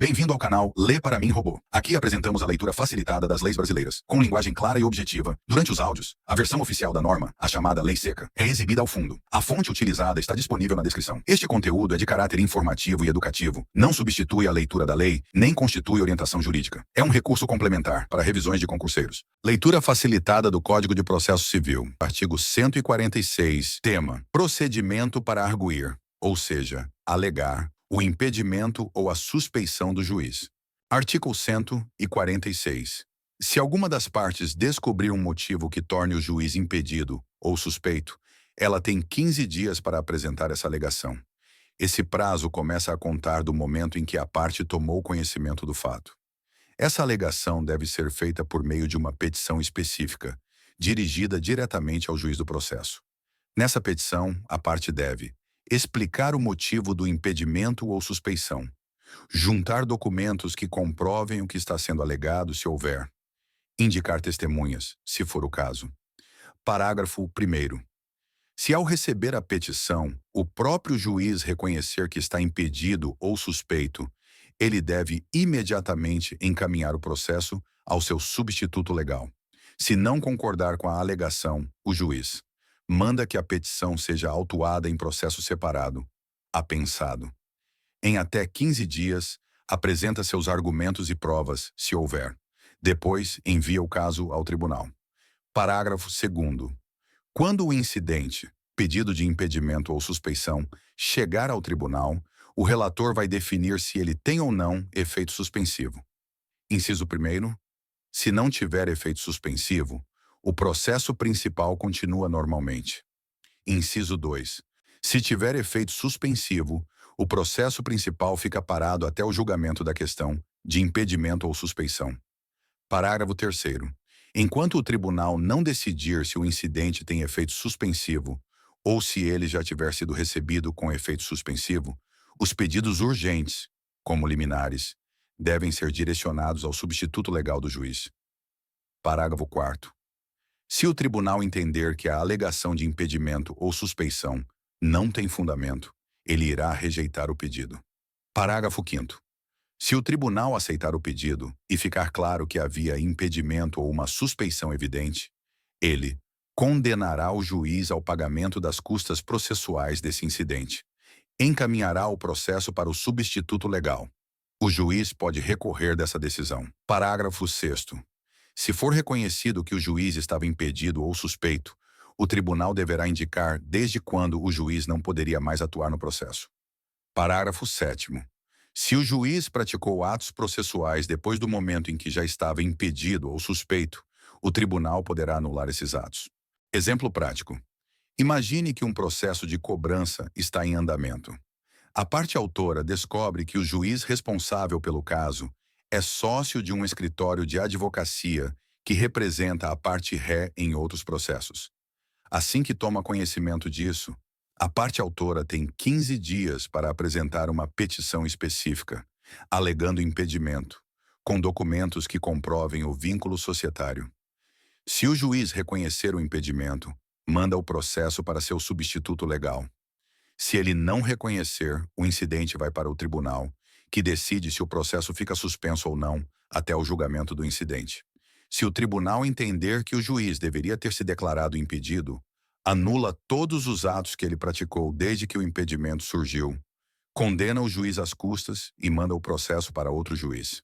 Bem-vindo ao canal Lê para mim, Robô. Aqui apresentamos a leitura facilitada das leis brasileiras, com linguagem clara e objetiva. Durante os áudios, a versão oficial da norma, a chamada Lei Seca, é exibida ao fundo. A fonte utilizada está disponível na descrição. Este conteúdo é de caráter informativo e educativo, não substitui a leitura da lei, nem constitui orientação jurídica. É um recurso complementar para revisões de concurseiros. Leitura facilitada do Código de Processo Civil, artigo 146, tema: procedimento para arguir, ou seja, alegar, o impedimento ou a suspeição do juiz. Artigo 146. Se alguma das partes descobrir um motivo que torne o juiz impedido ou suspeito, ela tem 15 dias para apresentar essa alegação. Esse prazo começa a contar do momento em que a parte tomou conhecimento do fato. Essa alegação deve ser feita por meio de uma petição específica, dirigida diretamente ao juiz do processo. Nessa petição, a parte deve explicar o motivo do impedimento ou suspeição, juntar documentos que comprovem o que está sendo alegado, se houver, indicar testemunhas, se for o caso. Parágrafo 1º. Se ao receber a petição, o próprio juiz reconhecer que está impedido ou suspeito, ele deve imediatamente encaminhar o processo ao seu substituto legal. Se não concordar com a alegação, o juiz manda que a petição seja autuada em processo separado, apensado. Em até 15 dias, apresenta seus argumentos e provas, se houver. Depois, envia o caso ao tribunal. Parágrafo 2º. Quando o incidente, pedido de impedimento ou suspeição, chegar ao tribunal, o relator vai definir se ele tem ou não efeito suspensivo. Inciso 1º. Se não tiver efeito suspensivo, o processo principal continua normalmente. Inciso 2. Se tiver efeito suspensivo, o processo principal fica parado até o julgamento da questão de impedimento ou suspeição. Parágrafo 3º. Enquanto o tribunal não decidir se o incidente tem efeito suspensivo ou se ele já tiver sido recebido com efeito suspensivo, os pedidos urgentes, como liminares, devem ser direcionados ao substituto legal do juiz. Parágrafo 4º. Se o tribunal entender que a alegação de impedimento ou suspeição não tem fundamento, ele irá rejeitar o pedido. Parágrafo 5º. Se o tribunal aceitar o pedido e ficar claro que havia impedimento ou uma suspeição evidente, ele condenará o juiz ao pagamento das custas processuais desse incidente. Encaminhará o processo para o substituto legal. O juiz pode recorrer dessa decisão. Parágrafo 6º. Se for reconhecido que o juiz estava impedido ou suspeito, o tribunal deverá indicar desde quando o juiz não poderia mais atuar no processo. Parágrafo 7º. Se o juiz praticou atos processuais depois do momento em que já estava impedido ou suspeito, o tribunal poderá anular esses atos. Exemplo prático. Imagine que um processo de cobrança está em andamento. A parte autora descobre que o juiz responsável pelo caso é sócio de um escritório de advocacia que representa a parte ré em outros processos. Assim que toma conhecimento disso, a parte autora tem 15 dias para apresentar uma petição específica, alegando impedimento, com documentos que comprovem o vínculo societário. Se o juiz reconhecer o impedimento, manda o processo para seu substituto legal. Se ele não reconhecer, o incidente vai para o tribunal, que decide se o processo fica suspenso ou não até o julgamento do incidente. Se o tribunal entender que o juiz deveria ter se declarado impedido, anula todos os atos que ele praticou desde que o impedimento surgiu, condena o juiz às custas e manda o processo para outro juiz.